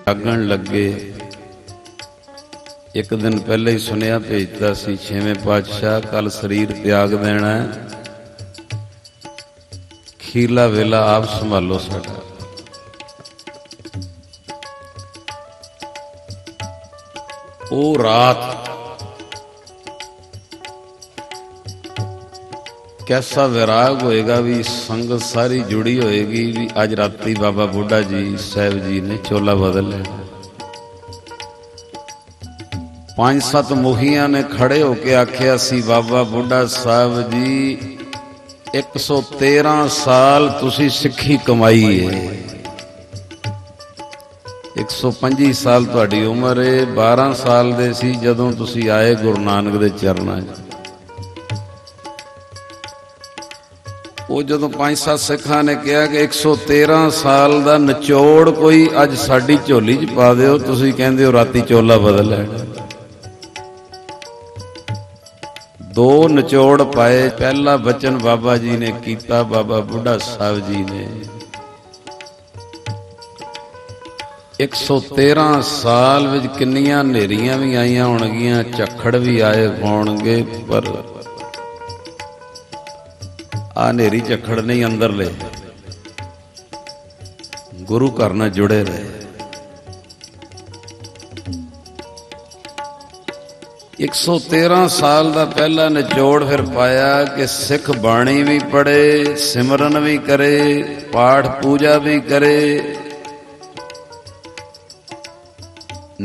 ਜਾਗਣ ਲੱਗੇ। ਇੱਕ ਦਿਨ ਪਹਿਲੇ ਹੀ ਸੁਨੇਹਾ ਭੇਜਦਾ ਸੀ ਛੇਵੇਂ ਪਾਤਸ਼ਾਹ ਕੱਲ ਸਰੀਰ ਤਿਆਗ ਦੇਣਾ, ਖੀਰਲਾ ਵੇਲਾ ਆਪ ਸੰਭਾਲੋ ਸਾਡਾ। ਉਹ ਰਾਤ कैसा विराग होएगा भी, संगत सारी जुड़ी होएगी भी अज राती बाबा बुढ़ा जी साहब जी ने चोला बदल लेना। 5-7 मोहियां ने खड़े होके आख्या सी बाबा बुढ़ा साहब जी 113 साल तुसी सिक्खी कमाई है, 125 साल तुहाडी उम्र है, 12 साल दे सी जदों तुसी आए गुरु नानक दे चरनां च। वो जो 5-7 सिखां ने कहा कि 113 साल का निचोड़ कोई अज साडी झोली च पा दिओ, तुसीं कहंदे हो राती चोला बदल लैणा। 2 निचोड़ पाए। पहला वचन बाबा जी ने कीता, बाबा बुढ़ा साहब जी ने 113 साल विच किन्नियां नेरियां भी आईयां होणगीਆਂ, झक्खड़ भी आए होणगे, पर आ नेरी झक्खड़ नहीं अंदर ले, गुरु घर नाल जुड़े रहे। 113 साल का पहला निचोड़ फिर पाया कि सिख बाणी भी पढ़े, सिमरन भी करे, पाठ पूजा भी करे,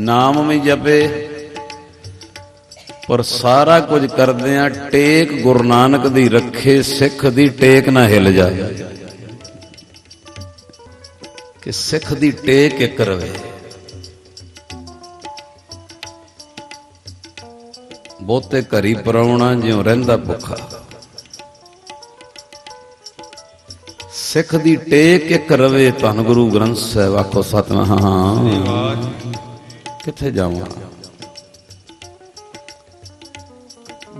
नाम भी जपे, पर सारा कुछ करदियां टेक गुरु नानक दी रखे, सिख दी टेक ना हिल जाए, कि सिख दी टेक एक रवे। बहुते घरी पराउणा ज्यों रहिंदा भुखा, सिख दी टेक एक रवे। धन गुरु ग्रंथ साहिब आखो सतनाम। किथे जावां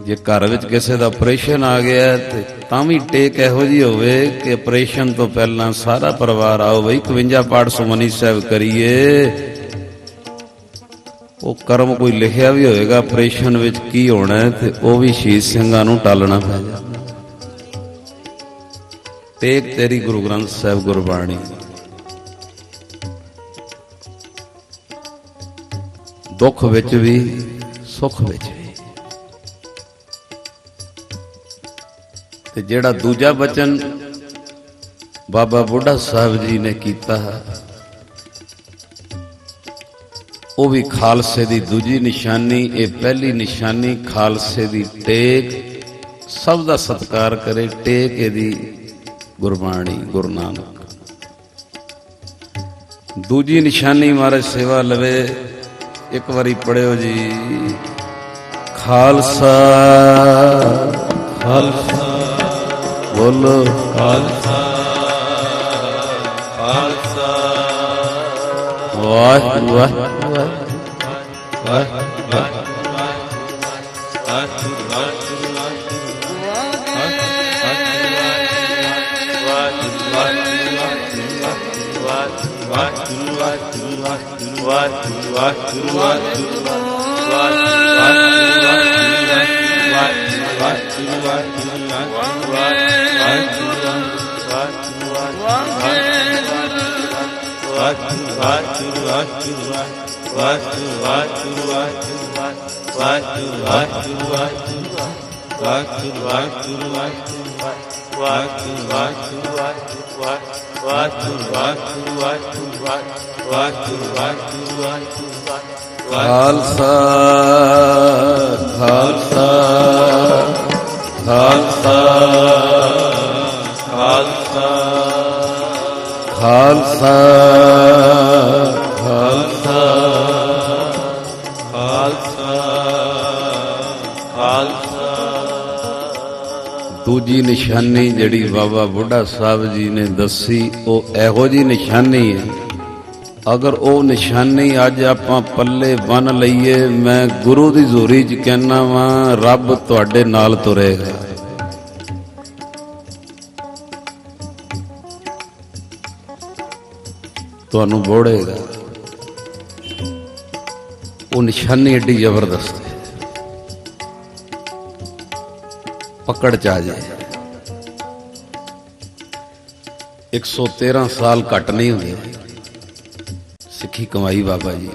जे घर विच किसी का ऑपरेशन आ गया तो भी टेक इहो जी होवे कि ऑपरेशन तो पहला सारा परिवार आओ बई 52 पाठ सुमनी साहब करिए। वो कर्म कोई लिखिया भी होएगा ऑपरेशन विच की होना है, तो वह भी शहीद सिंघां नूं टालना पै जांदा। टेक तेरी गुरु ग्रंथ साहिब गुरबाणी। दुख विच भी सुख विच भी। ते जेड़ा दूजा बचन बाबा बुढ़ा साहब जी ने कीता, वो भी खालसे दी दूजी निशानी, ये पहली निशानी खालसे दी टेक, सब दा सत्कार करे, टेक एदी गुरबाणी गुरु नानक। दूजी निशानी महाराज सेवा लवे, एक बारी पढ़ियो जी। खालसा खालसा बोलो खालसा खालसा वाह वाह वाह वाह। खालसा खालसा खालसा खालसा खालसा खालसा खालसा खालसा। दूजी निशानी जड़ी बाबा बुढ़ा साहब जी ने दसी, वो एहो जी निशानी है। अगर वो निशानी अज आपां पल्ले बन लईए, मैं गुरु दी जोरी च कहना वा रब तुहाडे नाल तुरेगा। तुहानू बोड़ेगा। वो निशानी एडी जबरदस्त है, पकड़ च आ जाए। 113 साल घट नहीं होंगे सिखी कमाई बाबा जी।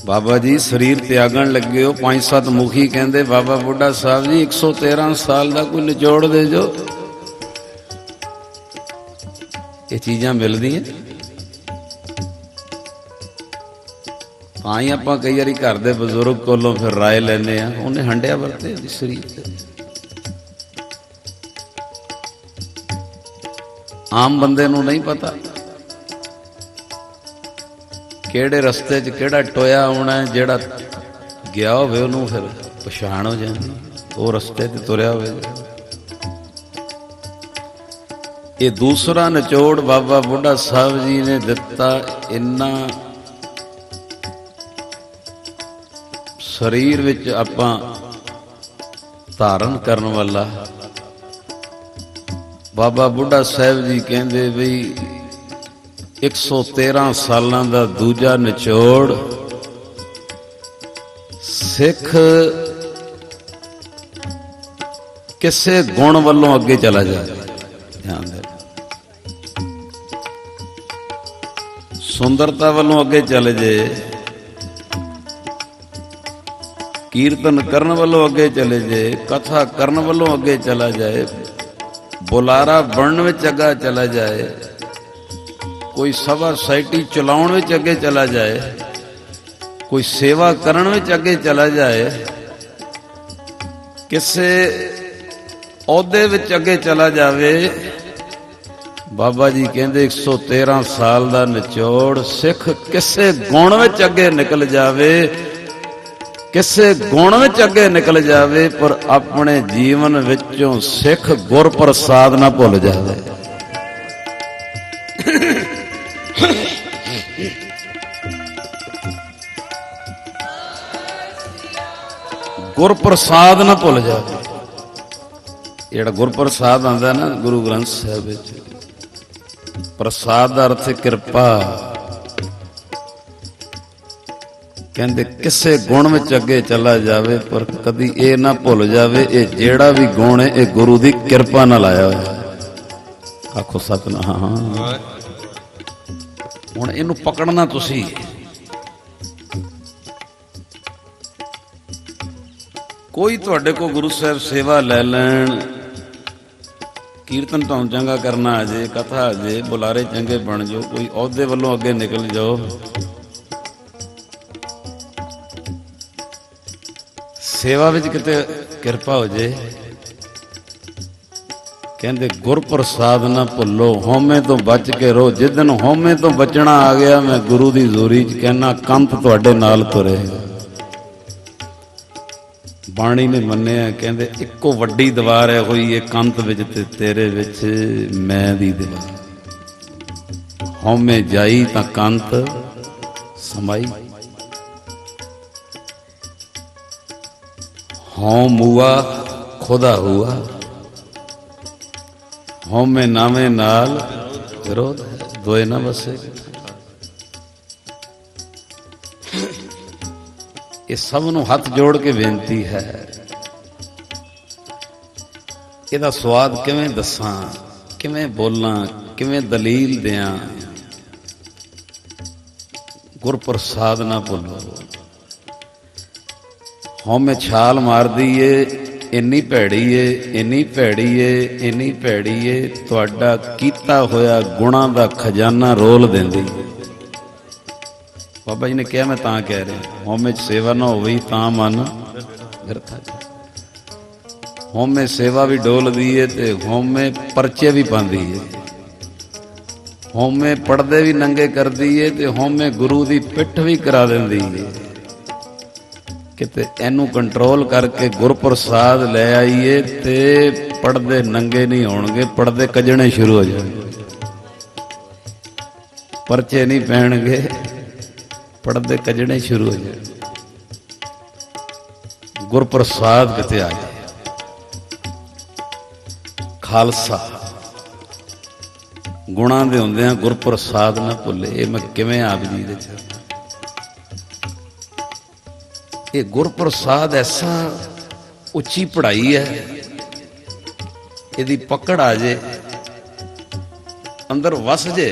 बाबा जी शरीर त्यागन लगे हो, 5-7 मुखी कहते बाबा बुढ़ा साहब जी 113 साल का कोई निचोड़ दे जो। ये चीज़ां मिलदियां ही आप कई बार घर के बजुर्ग कोलों फिर राय लेने, उन्हें हंडिया वरते शरीर से। आम बंदे नूं नहीं पता किहड़े रस्ते च किहड़ा टोया आउणा है, जिहड़ा गया होवे उहनूं फिर पछाण हो जाती, वो रस्ते ते तुरिया होवे। ये दूसरा निचोड़ बाबा बुढ़ा साहब जी ने दिता, इन्ना शरीर विच आपां धारण करन वाला। बाबा बुढ़ा साहब जी कहते बई 113 सालां दा दूजा निचोड़, सिख किसे गुण वालों अगे चला जाए। ध्यान दे, सुंदरता वालों अगे चले जाए, कीर्तन करन वालों अगे चले जाए, कथा करन वालों अगे चला जाए, बुलारा बनने में अगा चला जाए, कोई सभा सोसाइटी चलाउण विच अगे चला जाए, कोई सेवा करन विच अगे चला जाए, किसे औहदे विच अगे चला जावे। बाबा जी कहंदे 113 साल दा निचोड़, सिख किसे गुण विच अगे निकल जावे, किसे गुण विच अगे निकल जावे, पर अपने जीवन विचों सिख गुर प्रसाद ना भुल जावे। गुर प्रसाद ना भुल जावे। जेड़ा गुर प्रसाद आंदा ना गुरु ग्रंथ साहिब विच, प्रसाद दा अर्थ कृपा। कहते किसे गुण में अगे चला जावे, पर कदी ये ना भुल जावे ये जेड़ा भी गुण है ये गुरु की कृपा नाल आया होया। आखो सतनाम। हुण इहनूं पकड़ना तुसी, कोई तुहाडे को गुरु साहब सेवा लै लैण, कीर्तन तुहानूं चंगा करना आ जाए, कथा आ जाए, बुलारे चंगे बन जाओ, कोई अहुदे वालों अगे निकल जाओ, सेवा विच किते किरपा हो जाए। कहंदे गुर प्रसाद ना भुलो, होमे तो बच के रहो। जिदन होमे तो बचना आ गया, मैं गुरु की जोरी च कहना कंत तुहाडे नाल तुरे। बाणी ने मन्निया, कहंदे इक्को वड्डी दीवार है होई ये कंत विच ते तेरे विच मैं दी दीवार। होमे जाई तां कंत समाई, हों मुआ खुदा हुआ, होमे नामे नाल विरोध है, दोए ना बसे। ये सब नूं हथ जोड़ के बेनती है, इहदा स्वाद किवें दसां, किवें बोलां, किवें दलील दियां। गुर प्रसाद ना भुलो। होमे छाल मार दी है, इन्नी भैड़ी है, इन्नी भैड़ी है, इन्नी भैड़ी है, तुहाडा कीता होया गुणां दा खजाना रोल देंदी। बाबा जी ने कहा, मैं तां कह रहा, होमे सेवा ना होई तां मन व्यर्थ। होमे सेवा भी डोल दी है ते होमे परचे भी पांदी है, होमे पड़दे भी नंगे कर दी है ते होमे गुरु दी पिठ भी करा देंदी है। किते एनू कंट्रोल करके गुर प्रसाद ले आईए ते पड़दे नंगे नहीं होणगे, पड़दे कजने शुरू हो जाएंगे, परचे नहीं पैणगे, पड़दे कजने शुरू हो जाए। गुर प्रसाद किते आ जाए। खालसा गुणा दे हुंदियां गुर प्रसाद ना भुले। ये मैं किवें आप जी दे ये गुरप्रसाद ऐसा उच्ची पढ़ाई है, यदि पकड़ आ जाए, अंदर वस जे,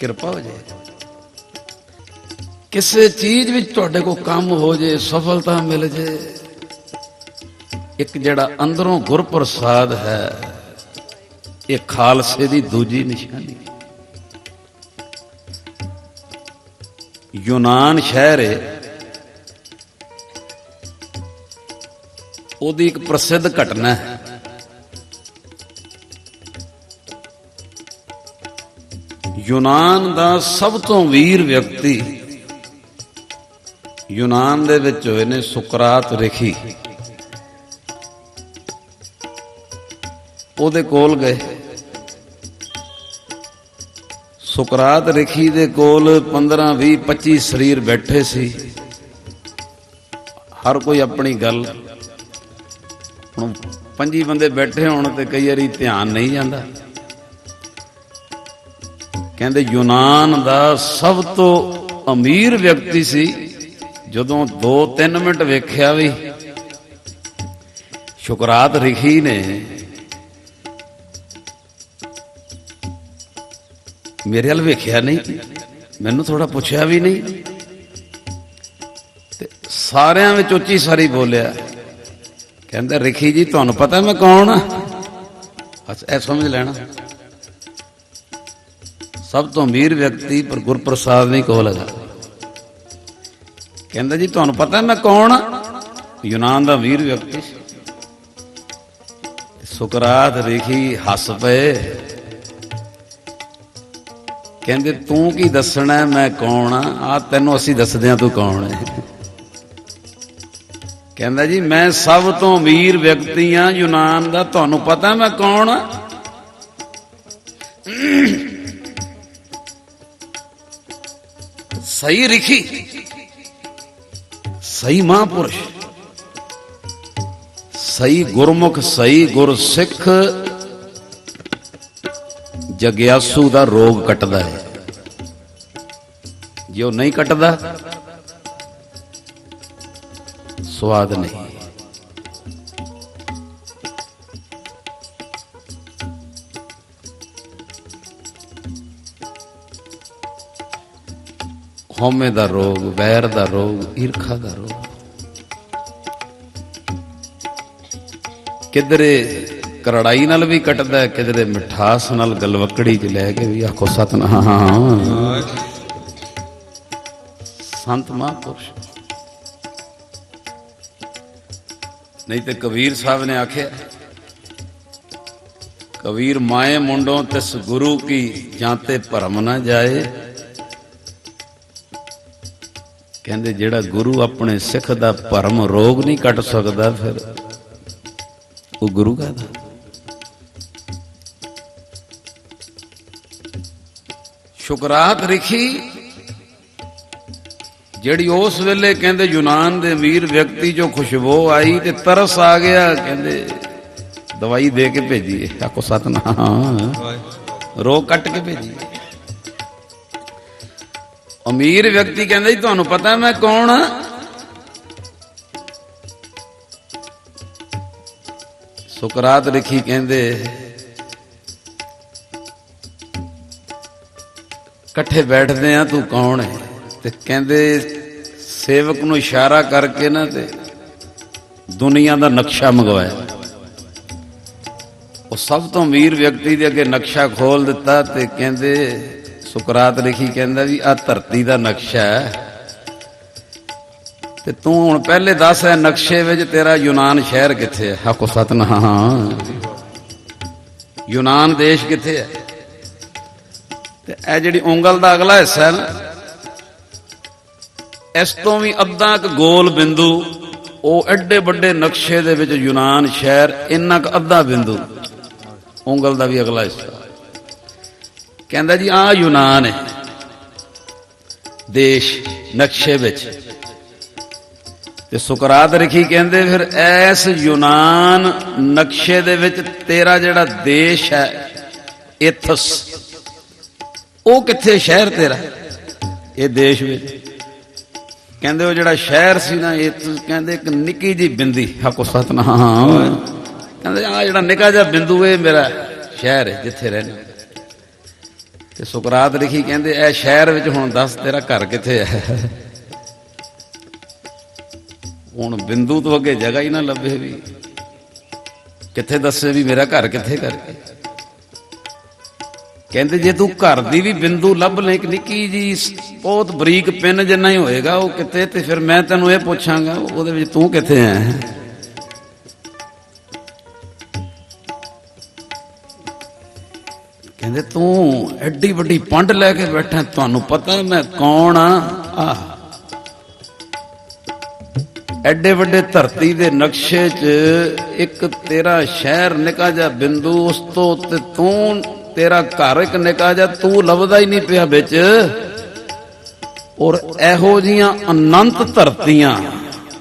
किरपा हो जाए, किसी चीज विच तुहाडे को काम हो जाए, सफलता मिल जाए, एक जड़ा अंदरों गुरप्रसाद है, ये खालसे दी दूजी निशानी। यूनान शहर है, ओदी एक प्रसिद्ध घटना है। यूनान दा सब तो वीर व्यक्ति यूनान दे विच होए ने सुकरात ऋषि। ओदे कोल गए, सुकरात ऋषि दे कोल 15, 20, 25 शरीर बैठे सी, हर कोई अपनी गल। हुण 5 बंदे बैठे होण ते कई वारी ध्यान नहीं जाता। कहंदे यूनान दा सब तो अमीर व्यक्ति सी, जदों 2-3 मिनट वेख्या भी सुकरात ऋषि ने मेरे हल वेख्या नहीं, मैनू थोड़ा पूछया भी नहीं, ते सारियां विच उच्ची सारी बोलिया, कहंदा ऋषि जी तुहानू पता मैं कौन हाँ? अच्छा ऐ समझ लेना, सब तो अमीर व्यक्ति पर गुरप्रसाद नहीं कहो लगा। कहंदा जी तुहानू पता मैं कौन हाँ? यूनान दा वीर व्यक्ति। सुकरात ऋषि हस पे, कहंदे तू की दसना है मैं कौन हाँ? आ तैनू असीं दसदे तू कौन है? कहंदा जी मैं सब तो अमीर व्यक्ति हाँ यूनान दा, तुहानू पता मैं कौन हाँ? सही ऋषि, सही महापुरुष, सही गुरमुख, सही गुरसिख जग्यासू दा रोग कटदा है। जो नहीं कटदा स्वाद नहीं। हौमे दा रोग, वैर दा रोग, ईर्खा दा रोग, किधरे करड़ाई नाल भी कटदा है, किधरे मिठास नाल गलवकड़ी च लैके भी आखो सतनाम। संत महापुरुष। नहीं तो कबीर साहब ने आख्या, कबीर माए मुंडों तिस गुरु की जाते भरम ना जाए। कहंदे जेड़ा गुरु अपने सिख दा भरम रोग नहीं कट सकदा, फिर वो गुरु कहदा। सुकरात ऋषि जेड़ी उस वेले कहंदे यूनान दे अमीर व्यक्ति जो खुशबू आई ते तरस आ गया, कहंदे दवाई दे के भेजिए, आखो सतनाम, रोग कट के भेजिए। अमीर व्यक्ति कहंदे जी तुहानू पता मैं कौन हाँ? सुकरात ऋषि कहंदे कट्ठे बैठदे आ, तू कौन है? ते कहंदे सेवक नू इशारा करके ना ते दुनिया दा नक्शा मंगवाया। वो सब तो अमीर व्यक्ति दे अगे नक्शा खोल दिता ते कहंदे सुकरात ऋषि कहंदा भी आ धरती दा नक्शा है, ते तू हुण पहले दस है नक्शे विच तेरा यूनान शहर किथे है? आखो सतनाम, यूनान देश किथे है? ते ऐ जिहड़ी उंगल दा अगला हिस्सा है ना, इस तो भी अद्धा क गोल बिंदु, वो एडे बड़े नक्शे दे विच यूनान शहर, इन्ना क अद्धा बिंदु उंगल दा भी अगला हिस्सा। कहंदा जी आ यूनान है देश नक्शे विच। ते सुकरात ऋषि कहंदे फिर ऐस यूनान नक्शे दे विच तेरा जिहड़ा देश है एथस, ओ किथे शहर तेरा? ये देश विच। ਕਹਿੰਦੇ ਉਹ ਜਿਹੜਾ ਸ਼ਹਿਰ ਸੀ ਨਾ, ਇਹ ਕਹਿੰਦੇ ਇੱਕ ਨਿੱਕੀ ਜਿਹੀ ਬਿੰਦੀ, ਆਖੋ ਸਤਨਾਮ। ਕਹਿੰਦੇ ਆ ਜਿਹੜਾ ਨਿੱਕਾ ਜਿਹਾ ਬਿੰਦੂ, ਇਹ ਮੇਰਾ ਸ਼ਹਿਰ ਹੈ ਜਿੱਥੇ ਰਹਿਣਾ। ਤੇ ਸੁਕਰਾਤ ਲਿਖੀ ਕਹਿੰਦੇ ਇਹ ਸ਼ਹਿਰ ਵਿੱਚ ਹੁਣ ਦੱਸ ਤੇਰਾ ਘਰ ਕਿੱਥੇ ਹੈ। ਹੁਣ ਬਿੰਦੂ ਤੋਂ ਅੱਗੇ ਜਗ੍ਹਾ ਹੀ ਨਾ ਲੱਭੇ, ਵੀ ਕਿੱਥੇ ਦੱਸੇ ਵੀ ਮੇਰਾ ਘਰ ਕਿੱਥੇ ਕਰਕੇ। ਕਹਿੰਦੇ ਜੇ ਤੂੰ ਘਰ ਦੀ ਵੀ ਬਿੰਦੂ ਲੱਭ ਲੈ, ਇੱਕ ਨਿੱਕੀ ਜੀ ਬਹੁਤ ਬਰੀਕ ਪਿੰਨ ਜਿੰਨਾ ਹੀ ਹੋਏਗਾ, ਉਹ ਕਿਤੇ, ਤੇ ਫਿਰ ਮੈਂ ਤੈਨੂੰ ਇਹ ਪੁੱਛਾਂਗਾ ਉਹਦੇ ਵਿੱਚ ਤੂੰ ਕਿੱਥੇ ਹੈ। ਕਹਿੰਦੇ ਤੂੰ ਐਡੀ ਵੱਡੀ ਪੰਡ ਲੈ ਕੇ ਬੈਠਾ, ਤੁਹਾਨੂੰ ਪਤਾ ਮੈਂ ਕੌਣ ਆ। ਐਡੇ ਵੱਡੇ ਧਰਤੀ ਦੇ ਨਕਸ਼ੇ 'ਚ ਇੱਕ ਤੇਰਾ ਸ਼ਹਿਰ ਨਿੱਕਾ ਜਿਹਾ ਬਿੰਦੂ, ਉਸ ਤੋਂ ਉੱਤੇ ਤੂੰ, ਤੇਰਾ ਘਰ ਇੱਕ ਨਿੱਕਾ ਜਿਹਾ, ਤੂੰ ਲੱਭਦਾ ਹੀ ਨਹੀਂ ਪਿਆ ਵਿੱਚ। ਔਰ ਇਹੋ ਜੀਆਂ ਅਨੰਤ ਧਰਤੀਆਂ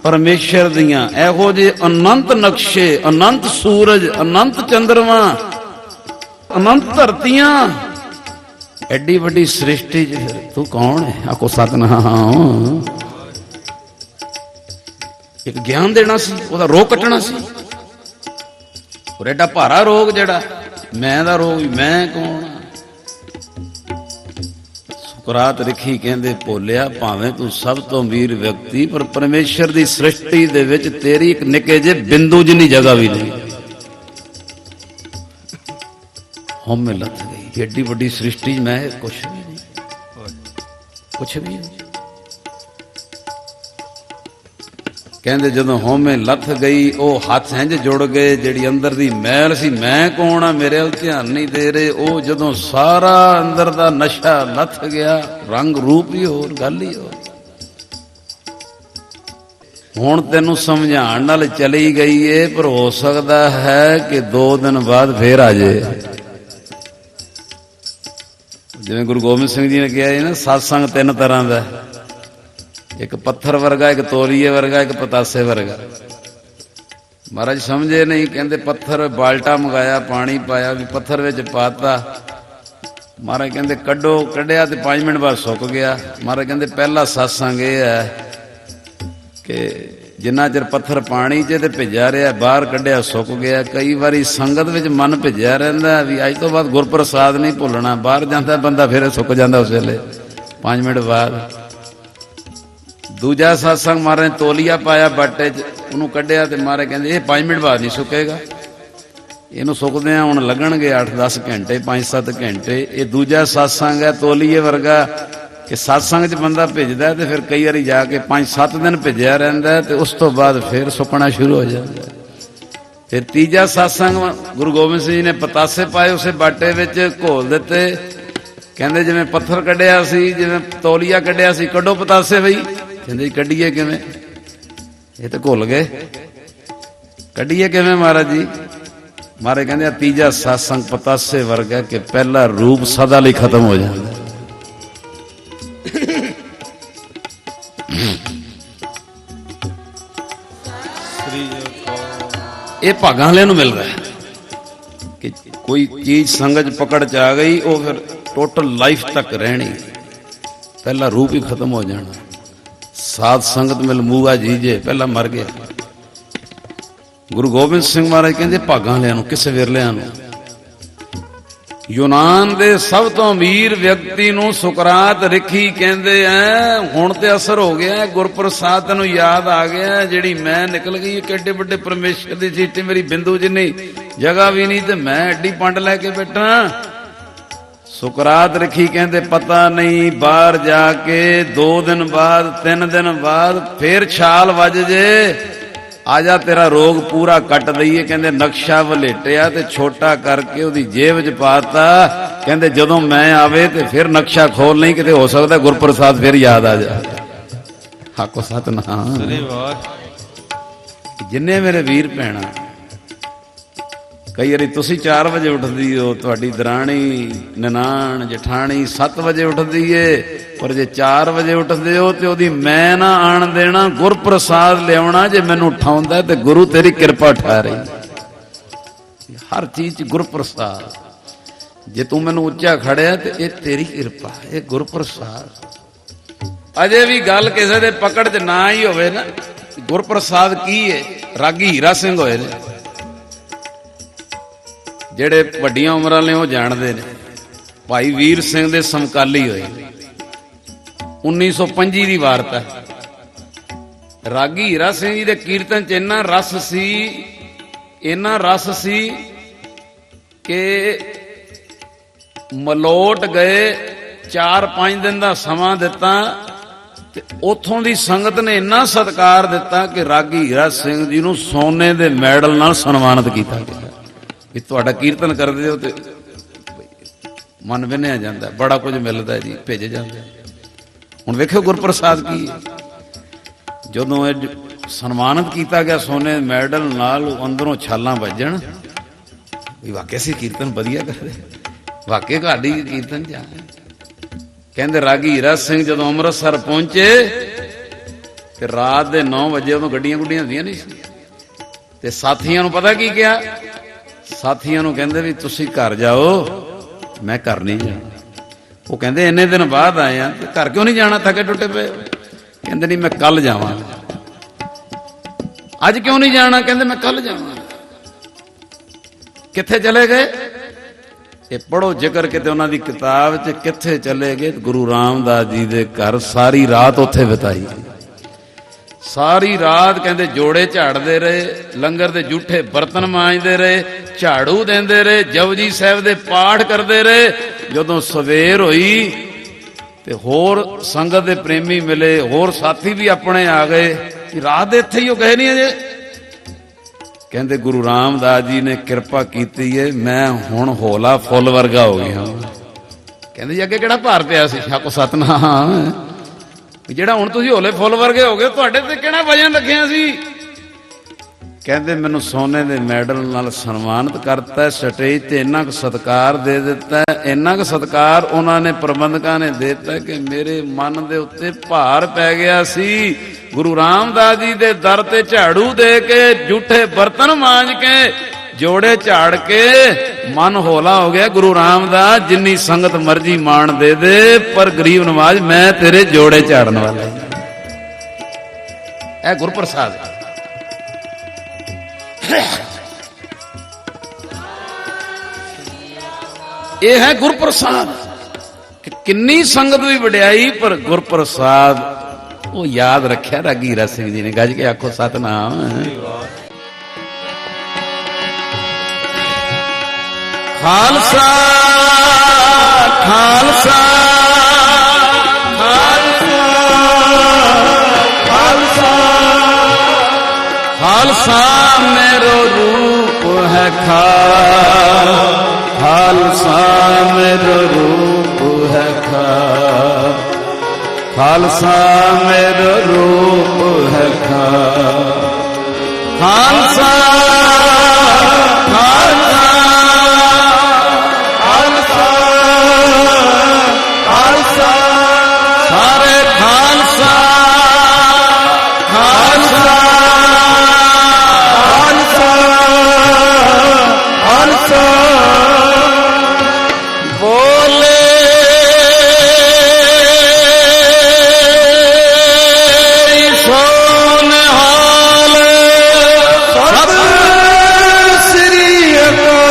ਪਰਮੇਸ਼ਰ ਦੀਆਂ, ਇਹੋ ਜਿਹੇ ਅਨੰਤ ਨਕਸ਼ੇ, ਅਨੰਤ ਸੂਰਜ, ਅਨੰਤ ਚੰਦਰਮਾ, ਅਨੰਤ ਧਰਤੀਆਂ, ਐਡੀ ਵੱਡੀ ਸ੍ਰਿਸ਼ਟੀ 'ਚ ਤੂੰ ਕੌਣ ਹੈ। ਆਖੋ ਸਤਨਾਮ। ਇੱਕ ਗਿਆਨ ਦੇਣਾ ਸੀ, ਉਹਦਾ ਰੋਗ ਕੱਟਣਾ ਸੀ। ਔਰ ਐਡਾ ਭਾਰਾ ਰੋਗ ਜਿਹੜਾ ਮੈਂ ਦਾ ਰੋਗ, ਮੈਂ ਕੌਣ ਆ। ਸੁਕਰਾਤ ਲਿਖੀ ਕਹਿੰਦੇ ਭੋਲਿਆ, ਭਾਵੇਂ ਤੂੰ ਸਭ ਤੋਂ ਅਮੀਰ ਵਿਅਕਤੀ, ਪਰ ਪਰਮੇਸ਼ਰ ਦੀ ਸ੍ਰਿਸ਼ਟੀ ਦੇ ਵਿੱਚ ਤੇਰੀ ਇੱਕ ਨਿੱਕੇ ਜਿਹੇ ਬਿੰਦੂ ਜਿੰਨੀ ਜਗ੍ਹਾ ਵੀ ਨਹੀਂ। ਹਉਮੈ ਲੱਥ ਗਈ, ਏਡੀ ਵੱਡੀ ਸ੍ਰਿਸ਼ਟੀ ਮੈਂ ਕੁਛ ਵੀ ਨਹੀਂ, ਕੁਛ ਵੀ ਨਹੀਂ। ਕਹਿੰਦੇ ਜਦੋਂ ਹਉਮੈ ਲੱਥ ਗਈ, ਉਹ ਹੱਥ ਇੰਝ ਜੁੜ ਗਏ, ਜਿਹੜੀ ਅੰਦਰ ਦੀ ਮੈਲ ਸੀ, ਮੈਂ ਕੌਣ ਆ, ਮੇਰੇ ਵੱਲ ਧਿਆਨ ਨਹੀਂ ਦੇ ਰਹੇ। ਉਹ ਜਦੋਂ ਸਾਰਾ ਅੰਦਰ ਦਾ ਨਸ਼ਾ ਲੱਥ ਗਿਆ, ਰੰਗ ਰੂਪ ਹੀ ਹੋਰ, ਗੱਲ ਹੀ ਹੋਰ। ਹੁਣ ਤੈਨੂੰ ਸਮਝਾਉਣ ਨਾਲ ਚਲੀ ਗਈ ਏ, ਪਰ ਹੋ ਸਕਦਾ ਹੈ ਕਿ 2 ਦਿਨ ਬਾਅਦ ਫੇਰ ਆ ਜਾਏ। ਜਿਵੇਂ ਗੁਰੂ ਗੋਬਿੰਦ ਸਿੰਘ ਜੀ ਨੇ ਕਿਹਾ ਹੈ ਨਾ, ਸਤਸੰਗ 3 ਤਰ੍ਹਾਂ ਦਾ, ਇੱਕ ਪੱਥਰ ਵਰਗਾ, ਇੱਕ ਤੋਲੀਏ ਵਰਗਾ, ਇੱਕ ਪਤਾਸੇ ਵਰਗਾ। ਮਹਾਰਾਜ ਸਮਝੇ ਨਹੀਂ, ਕਹਿੰਦੇ ਪੱਥਰ ਬਾਲਟਾ ਮੰਗਾਇਆ, ਪਾਣੀ ਪਾਇਆ, ਵੀ ਪੱਥਰ ਵਿੱਚ ਪਾਤਾ। ਮਹਾਰਾਜ ਕਹਿੰਦੇ ਕੱਢੋ, ਕੱਢਿਆ ਤੇ 5 ਮਿੰਟ ਬਾਅਦ ਸੁੱਕ ਗਿਆ। ਮਹਾਰਾਜ ਕਹਿੰਦੇ ਪਹਿਲਾ ਸਤਸੰਗ ਇਹ ਹੈ ਕਿ ਜਿੰਨਾ ਚਿਰ ਪੱਥਰ ਪਾਣੀ 'ਚ ਤੇ ਭਿੱਜਿਆ ਰਿਹਾ, ਬਾਹਰ ਕੱਢਿਆ ਸੁੱਕ ਗਿਆ। ਕਈ ਵਾਰੀ ਸੰਗਤ ਵਿੱਚ ਮਨ ਭਿੱਜਿਆ ਰਹਿੰਦਾ ਵੀ ਅੱਜ ਤੋਂ ਬਾਅਦ ਗੁਰਪ੍ਰਸਾਦ ਨਹੀਂ ਭੁੱਲਣਾ, ਬਾਹਰ ਜਾਂਦਾ ਬੰਦਾ ਫਿਰ ਸੁੱਕ ਜਾਂਦਾ ਉਸ ਵੇਲੇ 5 ਮਿੰਟ ਬਾਅਦ। ਦੂਜਾ ਸਤਸੰਗ ਮਹਾਰਾਜ ਨੇ ਤੋਲੀਆ ਪਾਇਆ ਬਾਟੇ 'ਚ, ਉਹਨੂੰ ਕੱਢਿਆ ਤੇ ਮਹਾਰਾਜ ਕਹਿੰਦੇ ਇਹ 5 ਮਿੰਟ ਬਾਅਦ ਨਹੀਂ ਸੁੱਕੇਗਾ, ਇਹਨੂੰ ਸੁੱਕਦਿਆਂ ਹੁਣ ਲੱਗਣਗੇ 8-10 ਘੰਟੇ, 5-7 ਘੰਟੇ। ਇਹ ਦੂਜਾ ਸਤਸੰਗ ਹੈ ਤੋਲੀਏ ਵਰਗਾ, ਕਿ ਸਤਸੰਗ 'ਚ ਬੰਦਾ ਭਿੱਜਦਾ ਤੇ ਫਿਰ ਕਈ ਵਾਰੀ ਜਾ ਕੇ 5-7 ਦਿਨ ਭਿੱਜਿਆ ਰਹਿੰਦਾ, ਤੇ ਉਸ ਤੋਂ ਬਾਅਦ ਫਿਰ ਸੁੱਕਣਾ ਸ਼ੁਰੂ ਹੋ ਜਾਂਦਾ। ਫਿਰ ਤੀਜਾ ਸਤਸੰਗ ਗੁਰੂ ਗੋਬਿੰਦ ਸਿੰਘ ਜੀ ਨੇ ਪਤਾਸੇ ਪਾਏ, ਉਸੇ ਬਾਟੇ ਵਿੱਚ ਘੋਲ ਦਿੱਤੇ। ਕਹਿੰਦੇ ਜਿਵੇਂ ਪੱਥਰ ਕੱਢਿਆ ਸੀ, ਜਿਵੇਂ ਤੌਲੀਆ ਕੱਢਿਆ ਸੀ, ਕੱਢੋ ਪਤਾਸੇ ਬਈ। ਕਹਿੰਦੇ ਕੱਢੀਏ ਕਿਵੇਂ, ਇਹ ਤਾਂ ਘੁੱਲ ਗਏ, ਕੱਢੀਏ ਕਿਵੇਂ ਮਹਾਰਾਜ ਜੀ। ਮਹਾਰਾਜ ਕਹਿੰਦੇ ਆ ਤੀਜਾ ਸਤਸੰਗ ਪਤਾਸੇ ਵਰਗਾ, ਕਿ ਪਹਿਲਾ ਰੂਪ ਸਦਾ ਲਈ ਖਤਮ ਹੋ ਜਾਂਦਾ। ਇਹ ਭਾਗਾਂ ਵਾਲਿਆਂ ਨੂੰ ਮਿਲਦਾ ਕਿ ਕੋਈ ਚੀਜ਼ ਸੰਗਤ ਪਕੜ ਚ ਆ ਗਈ, ਉਹ ਫਿਰ ਟੋਟਲ ਲਾਈਫ ਤੱਕ ਰਹਿਣੀ, ਪਹਿਲਾ ਰੂਪ ਹੀ ਖਤਮ ਹੋ ਜਾਣਾ। ਸਾਧ ਸੰਗਤ ਮਿਲ ਮੂਆ ਜੀਜੇ, ਪਹਿਲਾਂ ਮਰ ਗਿਆ। ਗੁਰੂ ਗੋਬਿੰਦ ਸਿੰਘ ਮਹਾਰਾਜ ਕਹਿੰਦੇ ਭਾਗਾਂ ਵਾਲਿਆਂ ਨੂੰ, ਕਿਸੇ ਵਿਰਲਿਆਂ ਨੂੰ। ਯੂਨਾਨ ਦੇ ਸਭ ਤੋਂ ਅਮੀਰ ਵਿਅਕਤੀ ਨੂੰ ਸੁਕਰਾਤ ਰਿਖੀ ਕਹਿੰਦੇ ਐ ਹੁਣ ਤੇ ਅਸਰ ਹੋ ਗਿਆ, ਗੁਰਪ੍ਰਸਾਦ ਤੈਨੂੰ ਯਾਦ ਆ ਗਿਆ, ਜਿਹੜੀ ਮੈਂ ਨਿਕਲ ਗਈ ਕਿੱਡੇ ਵੱਡੇ ਪਰਮੇਸ਼ਰ ਦੀ ਚੀਟੀ, ਮੇਰੀ ਬਿੰਦੂ ਜਿੰਨੀ ਜਗ੍ਹਾ ਵੀ ਨਹੀਂ, ਤੇ ਮੈਂ ਐਡੀ ਪੰਡ ਲੈ ਕੇ ਬੈਠਾ। ਸੁਕਰਾਤ ਰਿਖੀ ਕਹਿੰਦੇ ਪਤਾ ਨਹੀਂ, ਬਾਹਰ ਜਾ ਕੇ 2 ਦਿਨ ਬਾਅਦ 3 ਦਿਨ ਬਾਅਦ ਫੇਰ ਛਾਲ ਵੱਜ ਜੇ, ਆ ਜਾ ਤੇਰਾ ਰੋਗ ਪੂਰਾ ਕੱਟ ਦਈਏ। ਕਹਿੰਦੇ ਨਕਸ਼ਾ ਵਲੇਟਿਆ ਤੇ ਛੋਟਾ ਕਰਕੇ ਉਹਦੀ ਜੇਬ 'ਚ ਪਾਤਾ। ਕਹਿੰਦੇ ਜਦੋਂ ਮੈਂ ਆਵੇ ਤੇ ਫਿਰ ਨਕਸ਼ਾ ਖੋਲ ਨਹੀਂ, ਕਿਤੇ ਹੋ ਸਕਦਾ ਗੁਰਪ੍ਰਸਾਦ ਫਿਰ ਯਾਦ ਆ ਜਾ। ਹਾਕੋ ਸਤਨਾਮ। ਜਿੰਨੇ ਮੇਰੇ ਵੀਰ ਭੈਣਾ, ਕਈ ਵਾਰੀ ਤੁਸੀਂ 4 ਵਜੇ ਉੱਠਦੀ ਹੋ, ਤੁਹਾਡੀ ਦਰਾਣੀ ਨਨਾਣ ਜਠਾਣੀ 7 ਵਜੇ ਉੱਠਦੀ ਏ, ਪਰ ਜੇ 4 ਵਜੇ ਉੱਠਦੇ ਹੋ ਤੇ ਉਹਦੀ ਮੈਂ ਨਾ ਆਣ ਦੇਣਾ, ਗੁਰਪ੍ਰਸਾਦ ਲਿਆਉਣਾ। ਜੇ ਮੈਨੂੰ ਉਠਾਉਂਦਾ ਤੇ ਗੁਰੂ ਤੇਰੀ ਕਿਰਪਾ ਉਠਾ ਰਹੀ। ਹਰ ਚੀਜ਼ 'ਚ ਗੁਰਪ੍ਰਸਾਦ। ਜੇ ਤੂੰ ਮੈਨੂੰ ਉੱਚਾ ਖੜਿਆ ਤੇ ਇਹ ਤੇਰੀ ਕਿਰਪਾ, ਇਹ ਗੁਰਪ੍ਰਸਾਦ। ਅਜੇ ਵੀ ਗੱਲ ਕਿਸੇ ਦੇ ਪਕੜ 'ਚ ਨਾ ਹੀ ਹੋਵੇ ਨਾ, ਗੁਰਪ੍ਰਸਾਦ ਕੀ ਹੈ, ਰਾਗੀ ਹੀਰਾ ਸਿੰਘ ਹੋਏ ਨੇ ਜਿਹੜੇ ਵੱਡੀਆਂ ਉਮਰਾਂ ਵਾਲੇ, ਉਹ ਜਾਣਦੇ ਨੇ। ਭਾਈ ਵੀਰ ਸਿੰਘ ਦੇ ਸਮਕਾਲੀ ਹੋਏ, 1925 ਦੀ ਵਾਰਤਾ। ਰਾਗੀ ਹੀਰਾ ਸਿੰਘ ਜੀ ਦੇ ਕੀਰਤਨ 'ਚ ਇੰਨਾ ਰਸ ਸੀ ਕਿ ਮਲੋਟ ਗਏ, 4-5 ਦਿਨ ਦਾ ਸਮਾਂ ਦਿੱਤਾ ਤੇ ਉਥੋਂ ਦੀ ਸੰਗਤ ਨੇ ਇੰਨਾ ਸਤਿਕਾਰ ਦਿੱਤਾ ਕਿ ਰਾਗੀ ਹੀਰਾ ਸਿੰਘ ਜੀ ਨੂੰ ਸੋਨੇ ਦੇ ਮੈਡਲ ਨਾਲ ਸਨਮਾਨਿਤ ਕੀਤਾ ਗਿਆ ਕਿ ਤੁਹਾਡਾ ਕੀਰਤਨ ਕਰਦੇ ਹੋ ਤੇ ਮਨ ਵਿੰਨਿਆ ਜਾਂਦਾ, ਬੜਾ ਕੁਝ ਮਿਲਦਾ ਜੀ, ਭੇਜ ਜਾਂਦੇ। ਹੁਣ ਵੇਖੋ ਗੁਰਪ੍ਰਸਾਦ ਕੀ ਹੈ, ਜਦੋਂ ਇਹ ਸਨਮਾਨਿਤ ਕੀਤਾ ਗਿਆ ਸੋਨੇ ਮੈਡਲ ਨਾਲ, ਅੰਦਰੋਂ ਛਾਲਾਂ ਵੱਜਣ ਵੀ ਵਾਕਿਆ ਸੀ ਕੀਰਤਨ ਵਧੀਆ ਕਰਦੇ, ਵਾਕਿਆ ਤੁਹਾਡੀ ਕੀਰਤਨ ਜਾ। ਕਹਿੰਦੇ ਰਾਗੀ ਹੀਰਾ ਸਿੰਘ ਜਦੋਂ ਅੰਮ੍ਰਿਤਸਰ ਪਹੁੰਚੇ ਤੇ ਰਾਤ ਦੇ 9 ਵਜੇ, ਉਦੋਂ ਗੱਡੀਆਂ ਗੁੱਡੀਆਂ ਹੁੰਦੀਆਂ ਨਹੀਂ ਸੀ, ਤੇ ਸਾਥੀਆਂ ਨੂੰ ਪਤਾ ਕੀ ਕਿਹਾ, ਸਾਥੀਆਂ ਨੂੰ ਕਹਿੰਦੇ ਵੀ ਤੁਸੀਂ ਘਰ ਜਾਓ, ਮੈਂ ਘਰ ਨਹੀਂ ਜਾਣਾ। ਉਹ ਕਹਿੰਦੇ ਇੰਨੇ ਦਿਨ ਬਾਅਦ ਆਏ ਆ ਤੇ ਘਰ ਕਿਉਂ ਨਹੀਂ ਜਾਣਾ, ਥੱਕੇ ਟੁੱਟੇ ਪਏ। ਕਹਿੰਦੇ ਨਹੀਂ, ਮੈਂ ਕੱਲ ਜਾਵਾਂਗਾ। ਅੱਜ ਕਿਉਂ ਨਹੀਂ ਜਾਣਾ, ਕਹਿੰਦੇ ਮੈਂ ਕੱਲ ਜਾਵਾਂਗਾ। ਕਿੱਥੇ ਚਲੇ ਗਏ, ਇਹ ਪੜੋ ਜ਼ਿਕਰ ਕਿਤੇ ਉਹਨਾਂ ਦੀ ਕਿਤਾਬ 'ਚ, ਕਿੱਥੇ ਚਲੇ ਗਏ, ਗੁਰੂ ਰਾਮਦਾਸ ਜੀ ਦੇ ਘਰ ਸਾਰੀ ਰਾਤ ਉੱਥੇ ਬਿਤਾਈ। ਸਾਰੀ ਰਾਤ ਕਹਿੰਦੇ ਜੋੜੇ ਝਾੜਦੇ ਰਹੇ, ਲੰਗਰ ਦੇ ਜੂਠੇ ਬਰਤਨ ਮਾਂਜਦੇ ਰਹੇ, ਝਾੜੂ ਦਿੰਦੇ ਰਹੇ, ਜਪਜੀ ਸਾਹਿਬ ਦੇ ਪਾਠ ਕਰਦੇ ਰਹੇ। ਜਦੋਂ ਸਵੇਰ ਹੋਈ ਤੇ ਹੋਰ ਸੰਗਤ ਦੇ ਪ੍ਰੇਮੀ ਮਿਲੇ, ਹੋਰ ਸਾਥੀ ਵੀ ਆਪਣੇ ਆ ਗਏ ਕਿ ਰਾਤ ਦੇ ਇੱਥੇ ਹੀ ਉਹ ਗਏ ਨਹੀਂ ਅਜੇ। ਕਹਿੰਦੇ ਗੁਰੂ ਰਾਮਦਾਸ ਜੀ ਨੇ ਕਿਰਪਾ ਕੀਤੀ ਏ, ਮੈਂ ਹੁਣ ਹੌਲਾ ਫੁੱਲ ਵਰਗਾ ਹੋ ਗਿਆ। ਕਹਿੰਦੇ ਜੀ ਅੱਗੇ ਕਿਹੜਾ ਭਾਰ ਪਿਆ ਸੀ, ਛਾਕੋ ਸਤਨਾਮ, ਜਿਹੜਾ ਹੁਣ ਤੁਸੀਂ ਹੌਲੇ ਫੁੱਲ ਵਰਗੇ ਹੋ ਗਏ, ਤੁਹਾਡੇ ਤੇ ਕਿਹੜਾ ਵਜਨ ਰੱਖਿਆ ਸੀ। ਕਹਿੰਦੇ ਮੈਨੂੰ ਸੋਨੇ ਦੇ ਮੈਡਲ ਨਾਲ ਸਨਮਾਨਿਤ ਕਰਤਾ, ਸਟੇਜ ਤੇ ਇੰਨਾ ਕੁ ਸਤਿਕਾਰ ਦੇ ਦਿੱਤਾ, ਇੰਨਾ ਕੁ ਸਤਿਕਾਰ ਉਹਨਾਂ ਨੇ ਪ੍ਰਬੰਧਕਾਂ ਨੇ ਦੇ ਦਿੱਤਾ ਕਿ ਮੇਰੇ ਮਨ ਦੇ ਉੱਤੇ ਭਾਰ ਪੈ ਗਿਆ ਸੀ। ਗੁਰੂ ਰਾਮਦਾਸ ਜੀ ਦੇ ਦਰ ਤੇ ਝਾੜੂ ਦੇ ਕੇ, ਜੂਠੇ ਬਰਤਨ ਮਾਂਜ ਕੇ, ਜੋੜੇ ਝਾੜ ਕੇ ਮਨ ਹੌਲਾ ਹੋ ਗਿਆ। ਗੁਰੂ ਰਾਮਦਾਸ ਜਿੰਨੀ ਸੰਗਤ ਮਰਜੀ ਮਾਣ ਦੇ ਦੇ, ਪਰ ਗਰੀਬ ਨਵਾਜ਼ ਮੈਂ ਤੇਰੇ ਜੋੜੇ ਝਾੜਨ ਵਾਲਾ। ਇਹ ਗੁਰਪ੍ਰਸਾਦ ਹੈ। ਇਹ ਹੈ ਗੁਰਪ੍ਰਸਾਦ। ਕਿੰਨੀ ਸੰਗਤ ਵੀ ਵਡਿਆਈ, ਪਰ ਗੁਰਪ੍ਰਸਾਦ ਉਹ ਯਾਦ ਰੱਖਿਆ ਰਾਗੀ ਹੀਰਾ ਸਿੰਘ ਜੀ ਨੇ। ਗੱਜ ਕੇ ਆਖੋ ਸਤਨਾਮ। ਖਾਲਸਾ ਖਾਲਸਾ ਖਾਲਸਾ ਖਾਲਸਾ ਖਾਲਸਾ मेरो रूप है खालसा मेरो रूप है खालसा मेरो रूप है खालसा खालसा खालसा खालसा सारे खालसा खालसा बोले सोनहाल सत श्री अकाल।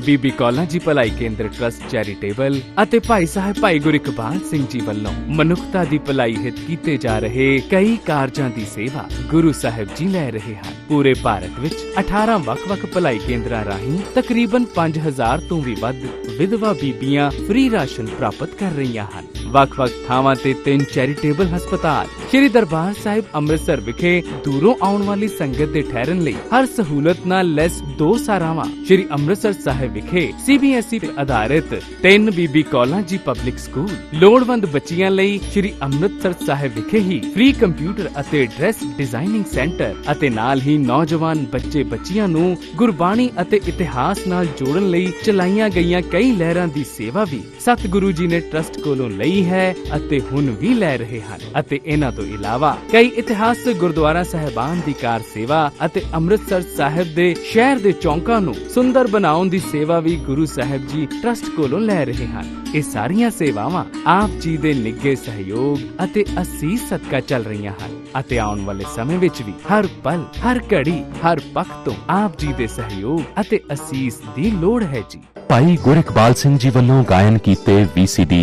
ਬੀਬੀ ਕੌਲਾਂ ਜੀ ਭਲਾਈ ਕੇਂਦਰ ਟਰਸਟ ਚੈਰੀਟੇਬਲ ਅਤੇ ਭਾਈ ਸਾਹਿਬ ਭਾਈ ਗੁਰਿਕਬਾਲ ਸਿੰਘ ਜੀ ਵੱਲੋਂ ਮਨੁੱਖਤਾ ਦੀ ਭਲਾਈ ਹਿੱਤ ਕੀਤੇ ਜਾ ਰਹੇ ਕਈ ਕਾਰਜਾਂ ਦੀ ਸੇਵਾ ਗੁਰੂ ਸਾਹਿਬ ਜੀ ਲੈ ਰਹੇ ਹਨ। ਪੂਰੇ ਭਾਰਤ ਵਿੱਚ 18 ਵੱਖ-ਵੱਖ ਭਲਾਈ ਕੇਂਦਰਾਂ ਰਾਹੀਂ ਤਕਰੀਬਨ 5000 ਤੋਂ ਵੀ ਵੱਧ ਵਿਧਵਾ ਬੀਬੀਆਂ ਫ੍ਰੀ ਰਾਸ਼ਨ ਪ੍ਰਾਪਤ ਕਰ ਰਹੀਆਂ ਹਨ। ਵੱਖ-ਵੱਖ ਥਾਵਾਂ ਤੇ 3 ਚੈਰੀਟੇਬਲ ਹਸਪਤਾਲ, ਸ਼੍ਰੀ ਦਰਬਾਰ ਸਾਹਿਬ ਅੰਮ੍ਰਿਤਸਰ ਵਿਖੇ ਦੂਰੋਂ ਆਉਣ ਵਾਲੀ ਸੰਗਤ ਦੇ ਠਹਿਰਨ ਲਈ ਹਰ ਸਹੂਲਤ ਨਾਲ ਲੈਸ 2 ਸਾਰਾਵਾਂ, ਸ਼੍ਰੀ ਅੰਮ੍ਰਿਤਸਰ ਸਾਹਿਬ ਵਿਖੇ CBSE ਤੇ ਆਧਾਰਿਤ 3 ਬੀਬੀ ਕੌਲਾਂ ਜੀ ਪਬਲਿਕ ਸਕੂਲ, ਲੋੜਵੰਦ ਬੱਚੀਆਂ ਲਈ ਸ਼੍ਰੀ ਅੰਮ੍ਰਿਤਸਰ ਸਾਹਿਬ ਵਿਖੇ ਹੀ ਫ੍ਰੀ ਕੰਪਿਊਟਰ ਅਤੇ ਡਰੈਸ ਡਿਜ਼ਾਈਨਿੰਗ ਸੈਂਟਰ ਅਤੇ ਨਾਲ ਹੀ ਨੌਜਵਾਨ ਬੱਚੇ ਬੱਚੀਆਂ ਨੂੰ ਗੁਰਬਾਣੀ ਅਤੇ ਇਤਿਹਾਸ ਨਾਲ ਜੋੜਨ ਲਈ ਚਲਾਈਆਂ ਗਈਆਂ ਕਈ ਲਹਿਰਾਂ ਦੀ ਸੇਵਾ ਵੀ ਸਤਿਗੁਰੂ ਜੀ ਨੇ ਟਰਸਟ ਕੋਲੋਂ ਲਈ ਹੈ ਅਤੇ ਹੁਣ ਵੀ ਲੈ ਰਹੇ ਹਨ। ਅਤੇ ਇਹਨਾਂ ਤੋਂ ਇਲਾਵਾ ਕਈ ਇਤਿਹਾਸਕ ਗੁਰਦੁਆਰਾ ਸਾਹਿਬਾਨ ਦੀ ਕਾਰ ਸੇਵਾ ਅਤੇ ਅੰਮ੍ਰਿਤਸਰ ਸਾਹਿਬ ਦੇ ਸ਼ਹਿਰ ਦੇ ਚੌਂਕਾਂ ਨੂੰ ਸੁੰਦਰ ਬਣਾਉਣ ਦੀ ਸੇਵਾ ਵੀ ਗੁਰੂ ਸਾਹਿਬ ਜੀ ਟਰਸਟ ਕੋਲੋਂ ਲੈ ਰਹੇ ਹਨ। ਇਹ ਸਾਰੀਆਂ ਸੇਵਾਵਾਂ ਆਪ ਜੀ ਦੇ ਨਿੱਘੇ ਸਹਿਯੋਗ ਅਤੇ ਅਸੀਸ ਸਦਕਾ ਚੱਲ ਰਹੀਆਂ ਹਨ ਅਤੇ ਆਉਣ ਵਾਲੇ ਸਮੇਂ ਵਿੱਚ ਵੀ ਹਰ ਪਲ, ਹਰ ਘੜੀ, ਹਰ ਪੱਖ ਤੋਂ ਆਪ ਜੀ ਦੇ ਸਹਿਯੋਗ ਅਤੇ ਅਸੀਸ ਦੀ ਲੋੜ ਹੈ ਜੀ। ਭਾਈ ਗੁਰਿਕਬਾਲ ਸਿੰਘ ਜੀ ਵੱਲੋਂ ਗਾਇਨ ਕੀਤੇ VCD,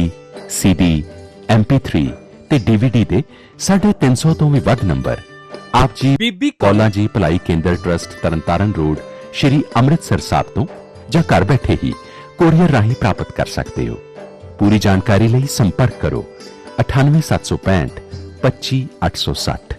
CD, MP3 ਤੇ DVD ਦੇ 350 ਤੋਂ ਵੀ ਵੱਧ ਨੰਬਰ ਆਪ ਜੀ ਬੀਬੀ ਕੌਲਾਂ ਜੀ ਭਲਾਈ ਕੇਂਦਰ ਟਰਸਟ ਤਰਨਤਾਰਨ ਰੋਡ ਸ਼੍ਰੀ ਅੰਮ੍ਰਿਤਸਰ ਸਾਹਿਬ ਤੋਂ ਜਾਂ ਘਰ ਬੈਠੇ ਹੀ ਕੋਰੀਅਰ ਰਾਹੀਂ ਪ੍ਰਾਪਤ ਕਰ ਸਕਦੇ ਹੋ। ਪੂਰੀ ਜਾਣਕਾਰੀ ਲਈ ਸੰਪਰਕ ਕਰੋ 98765 25807।